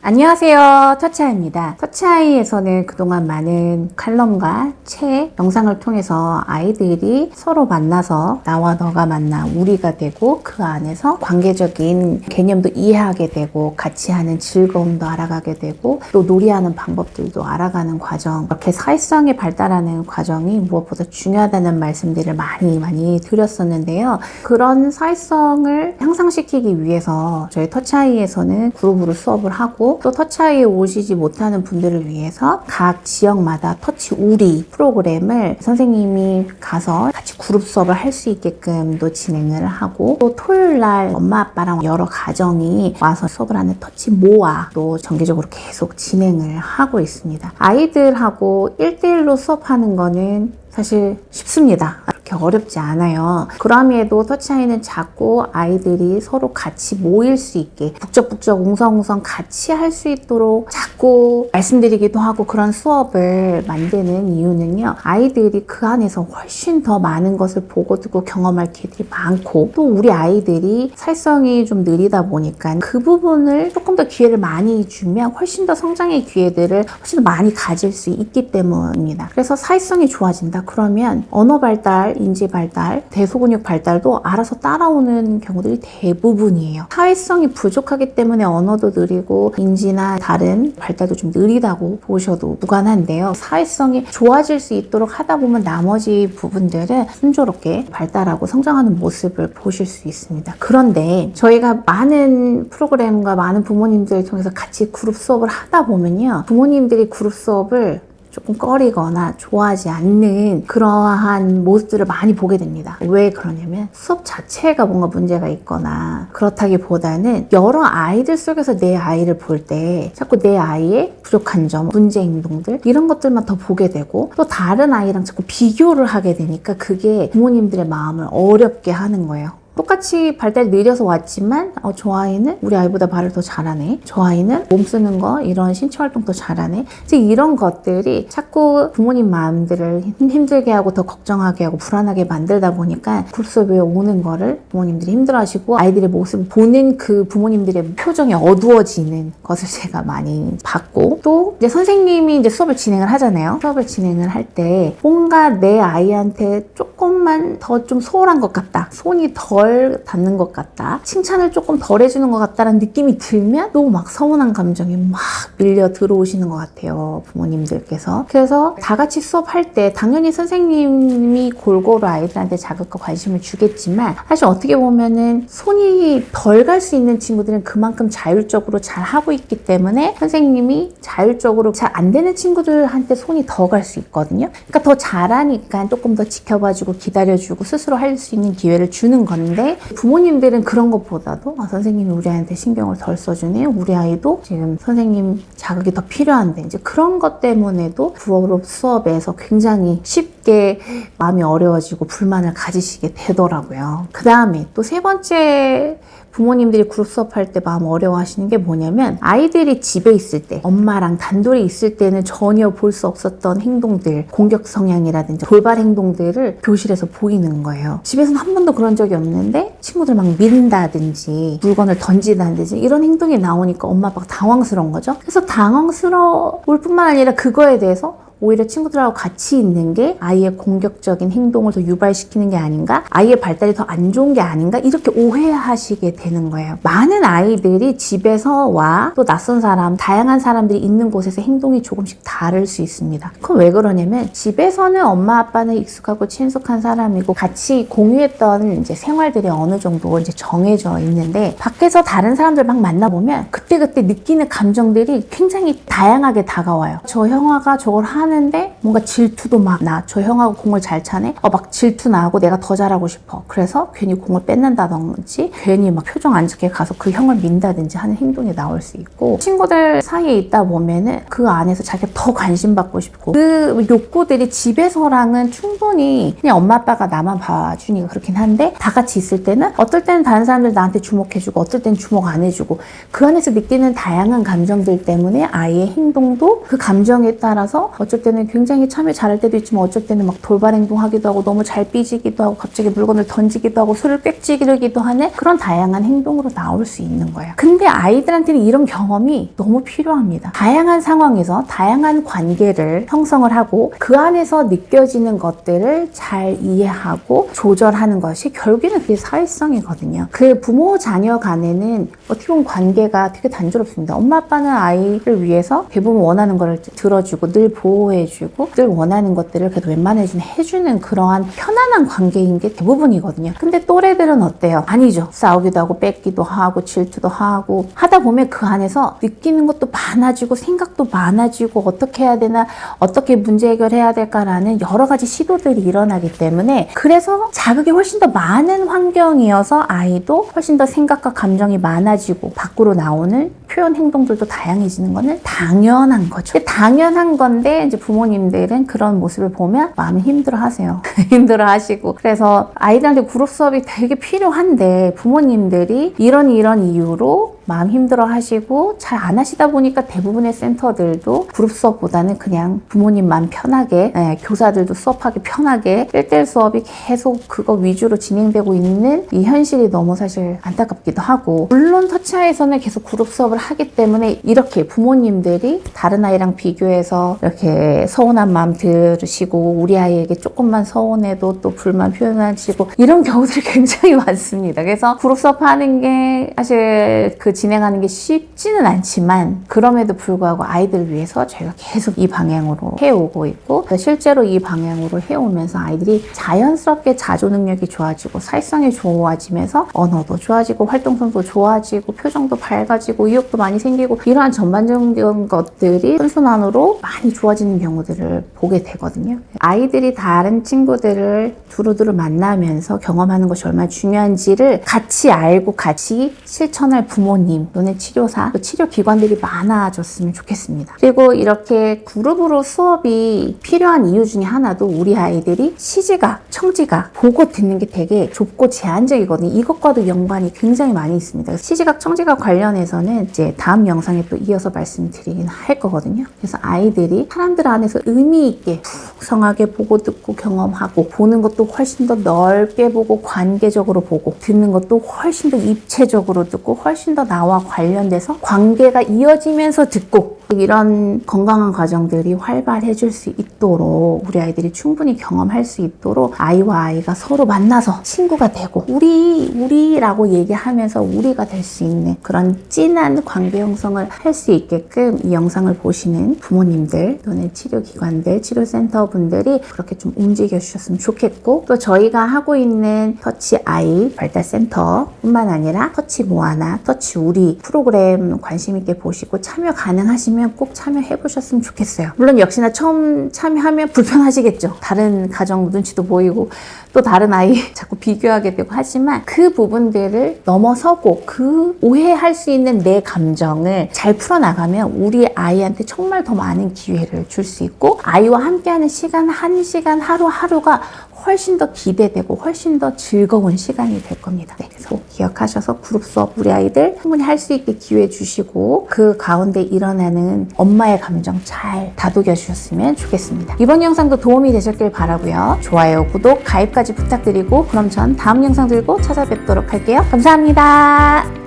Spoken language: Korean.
안녕하세요. 터치아이입니다. 터치아이에서는 그동안 많은 칼럼과 책, 영상을 통해서 아이들이 서로 만나서 나와 너가 만나 우리가 되고 그 안에서 관계적인 개념도 이해하게 되고 같이 하는 즐거움도 알아가게 되고 또 놀이하는 방법들도 알아가는 과정, 이렇게 사회성이 발달하는 과정이 무엇보다 중요하다는 말씀들을 많이 드렸었는데요. 그런 사회성을 향상시키기 위해서 저희 터치아이에서는 그룹으로 수업을 하고 또 터치아이에 오시지 못하는 분들을 위해서 각 지역마다 터치 우리 프로그램을 선생님이 가서 같이 그룹 수업을 할 수 있게끔도 진행을 하고 또 토요일날 엄마 아빠랑 여러 가정이 와서 수업을 하는 터치 모아도 정기적으로 계속 진행을 하고 있습니다. 아이들하고 1대1로 수업하는 거는 사실 쉽습니다. 그렇게 어렵지 않아요. 그럼에도 터치아이는 자꾸 아이들이 서로 같이 모일 수 있게 북적북적 웅성웅성 같이 할 수 있도록 자꾸 말씀드리기도 하고 그런 수업을 만드는 이유는요. 아이들이 그 안에서 훨씬 더 많은 것을 보고 듣고 경험할 기회들이 많고 또 우리 아이들이 사회성이 좀 느리다 보니까 그 부분을 조금 더 기회를 많이 주면 훨씬 더 성장의 기회들을 훨씬 더 많이 가질 수 있기 때문입니다. 그래서 사회성이 좋아진다. 그러면 언어 발달, 인지 발달, 대소근육 발달도 알아서 따라오는 경우들이 대부분이에요. 사회성이 부족하기 때문에 언어도 느리고 인지나 다른 발달도 좀 느리다고 보셔도 무관한데요. 사회성이 좋아질 수 있도록 하다 보면 나머지 부분들은 순조롭게 발달하고 성장하는 모습을 보실 수 있습니다. 그런데 저희가 많은 프로그램과 많은 부모님들을 통해서 같이 그룹 수업을 하다 보면요. 부모님들이 그룹 수업을 조금 꺼리거나 좋아하지 않는 그러한 모습들을 많이 보게 됩니다. 왜 그러냐면 수업 자체가 뭔가 문제가 있거나 그렇다기보다는 여러 아이들 속에서 내 아이를 볼 때 자꾸 내 아이의 부족한 점, 문제 행동들 이런 것들만 더 보게 되고 또 다른 아이랑 자꾸 비교를 하게 되니까 그게 부모님들의 마음을 어렵게 하는 거예요. 똑같이 발달이 느려서 왔지만 저 아이는 우리 아이보다 말을 더 잘하네. 저 아이는 몸 쓰는 거 이런 신체 활동도 잘하네. 이제 이런 것들이 자꾸 부모님 마음들을 힘들게 하고 더 걱정하게 하고 불안하게 만들다 보니까 그룹 수업에 오는 거를 부모님들이 힘들어하시고 아이들의 모습을 보는 그 부모님들의 표정이 어두워지는 것을 제가 많이 봤고 또 이제 선생님이 이제 수업을 진행을 하잖아요. 수업을 진행을 할 때 뭔가 내 아이한테 조금만 더 좀 소홀한 것 같다. 손이 덜 닿는 것 같다. 칭찬을 조금 덜 해주는 것 같다라는 느낌이 들면 또 막 서운한 감정이 막 밀려 들어오시는 것 같아요. 부모님들께서. 그래서 다 같이 수업할 때 당연히 선생님이 골고루 아이들한테 자극과 관심을 주겠지만 사실 어떻게 보면은 손이 덜 갈 수 있는 친구들은 그만큼 자율적으로 잘 하고 있기 때문에 선생님이 자율적으로 잘 안 되는 친구들한테 손이 더 갈 수 있거든요. 그러니까 더 잘하니까 조금 더 지켜봐주고 기다려주고 스스로 할 수 있는 기회를 주는 건데 부모님들은 그런 것보다도 선생님이 우리 아이한테 신경을 덜 써주네. 우리 아이도 지금 선생님 자극이 더 필요한데 이제 그런 것 때문에도 그룹 수업에서 굉장히 쉽게 마음이 어려워지고 불만을 가지시게 되더라고요. 그 다음에 또 세 번째 부모님들이 그룹 수업할 때 마음 어려워하시는 게 뭐냐면 아이들이 집에 있을 때 엄마랑 단둘이 있을 때는 전혀 볼 수 없었던 행동들 공격 성향이라든지 돌발 행동들을 교실에서 보이는 거예요. 집에서는 한 번도 그런 적이 없는데 친구들 막 민다든지 물건을 던지다든지 이런 행동이 나오니까 엄마 아빠가 당황스러운 거죠. 그래서 당황스러울 뿐만 아니라 그거에 대해서 오히려 친구들하고 같이 있는 게 아이의 공격적인 행동을 더 유발시키는 게 아닌가? 아이의 발달이 더 안 좋은 게 아닌가? 이렇게 오해하시게 되는 거예요. 많은 아이들이 집에서와 또 낯선 사람, 다양한 사람들이 있는 곳에서 행동이 조금씩 다를 수 있습니다. 그건 왜 그러냐면 집에서는 엄마 아빠는 익숙하고 친숙한 사람이고 같이 공유했던 이제 생활들이 어느 정도 이제 정해져 있는데 밖에서 다른 사람들 막 만나보면 그때그때 느끼는 감정들이 굉장히 다양하게 다가와요. 저 형아가 저걸 하는데 뭔가 질투도 막 나. 저 형하고 공을 잘 차네? 막 질투 나고 내가 더 잘하고 싶어. 그래서 괜히 공을 뺏는다든지 괜히 막 표정 안 좋게 가서 그 형을 민다든지 하는 행동이 나올 수 있고 친구들 사이에 있다 보면은 그 안에서 자기가 더 관심 받고 싶고 그 욕구들이 집에서랑은 충분히 그냥 엄마 아빠가 나만 봐주니까 그렇긴 한데 다 같이 있을 때는 어떨 때는 다른 사람들 나한테 주목해주고 어떨 때는 주목 안 해주고 그 안에서 느끼는 다양한 감정들 때문에 아이의 행동도 그 감정에 따라서 어쩔 어쩔 때는 굉장히 참여 잘할 때도 있지만 어쩔 때는 막 돌발 행동하기도 하고 너무 잘 삐지기도 하고 갑자기 물건을 던지기도 하고 술을 꽥찌르기도 하는 그런 다양한 행동으로 나올 수 있는 거예요. 근데 아이들한테는 이런 경험이 너무 필요합니다. 다양한 상황에서 다양한 관계를 형성을 하고 그 안에서 느껴지는 것들을 잘 이해하고 조절하는 것이 결국에는 그게 사회성이거든요. 그 부모 자녀 간에는 어떻게 보면 관계가 되게 단조롭습니다. 엄마 아빠는 아이를 위해서 대부분 원하는 걸 들어주고 늘 보호해주고 늘 원하는 것들을 그래도 웬만해서는 해주는 그러한 편안한 관계인 게 대부분이거든요. 근데 또래들은 어때요? 아니죠. 싸우기도 하고 뺏기도 하고 질투도 하고 하다 보면 그 안에서 느끼는 것도 많아지고 생각도 많아지고 어떻게 해야 되나 어떻게 문제 해결해야 될까라는 여러 가지 시도들이 일어나기 때문에 그래서 자극이 훨씬 더 많은 환경이어서 아이도 훨씬 더 생각과 감정이 많아지고 밖으로 나오는 표현 행동들도 다양해지는 거는 당연한 거죠. 당연한 건데 이제 부모님들은 그런 모습을 보면 마음이 힘들어 하세요. 힘들어 하시고 그래서 아이들한테 그룹 수업이 되게 필요한데 부모님들이 이런 이유로 마음 힘들어 하시고 잘 안 하시다 보니까 대부분의 센터들도 그룹 수업보다는 그냥 부모님만 편하게 교사들도 수업하기 편하게 1:1 수업이 계속 그거 위주로 진행되고 있는 이 현실이 너무 사실 안타깝기도 하고 물론 터치아이에서는 계속 그룹 수업을 하기 때문에 이렇게 부모님들이 다른 아이랑 비교해서 이렇게 서운한 마음 들으시고 우리 아이에게 조금만 서운해도 또 불만 표현하시고 이런 경우들이 굉장히 많습니다. 그래서 그룹 수업 하는 게 사실 진행하는 게 쉽지는 않지만 그럼에도 불구하고 아이들 위해서 저희가 계속 이 방향으로 해오고 있고 실제로 이 방향으로 해오면서 아이들이 자연스럽게 자조 능력이 좋아지고 사회성이 좋아지면서 언어도 좋아지고 활동성도 좋아지고 표정도 밝아지고 의욕도 많이 생기고 이러한 전반적인 것들이 선순환으로 많이 좋아지는 경우들을 보게 되거든요. 아이들이 다른 친구들을 두루두루 만나면서 경험하는 것이 얼마나 중요한지를 같이 알고 같이 실천할 부모님 또는 치료사, 또 치료기관들이 많아졌으면 좋겠습니다. 그리고 이렇게 그룹으로 수업이 필요한 이유 중에 하나도 우리 아이들이 시지각, 청지각 보고 듣는 게 되게 좁고 제한적이거든요. 이것과도 연관이 굉장히 많이 있습니다. 시지각, 청지각 관련해서는 이제 다음 영상에 또 이어서 말씀드리긴 할 거거든요. 그래서 아이들이 사람들 안에서 의미 있게 풍성하게 보고 듣고 경험하고 보는 것도 훨씬 더 넓게 보고 관계적으로 보고 듣는 것도 훨씬 더 입체적으로 듣고 훨씬 더 나와 관련돼서 관계가 이어지면서 듣고 이런 건강한 과정들이 활발해질 수 있도록 우리 아이들이 충분히 경험할 수 있도록 아이와 아이가 서로 만나서 친구가 되고 우리라고 얘기하면서 우리가 될 수 있는 그런 진한 관계 형성을 할 수 있게끔 이 영상을 보시는 부모님들 또는 치료기관들, 치료센터 분들이 그렇게 좀 움직여 주셨으면 좋겠고 또 저희가 하고 있는 터치 아이 발달센터 뿐만 아니라 터치 모아나 터치 우리 프로그램 관심 있게 보시고 참여 가능하시면 꼭 참여해 보셨으면 좋겠어요. 물론 역시나 처음 참여하면 불편하시겠죠. 다른 가정 눈치도 보이고 또 다른 아이 자꾸 비교하게 되고 하지만 그 부분들을 넘어서고 그 오해할 수 있는 내 감정을 잘 풀어나가면 우리 아이한테 정말 더 많은 기회를 줄 수 있고 아이와 함께하는 시간 한 시간 하루하루가 훨씬 더 기대되고 훨씬 더 즐거운 시간이 될 겁니다. 네, 그래서 꼭 기억하셔서 그룹 수업 우리 아이들 충분히 할 수 있게 기회 주시고 그 가운데 일어나는 엄마의 감정 잘 다독여 주셨으면 좋겠습니다. 이번 영상도 도움이 되셨길 바라고요. 좋아요, 구독, 가입까지 부탁드리고 그럼 전 다음 영상 들고 찾아뵙도록 할게요. 감사합니다.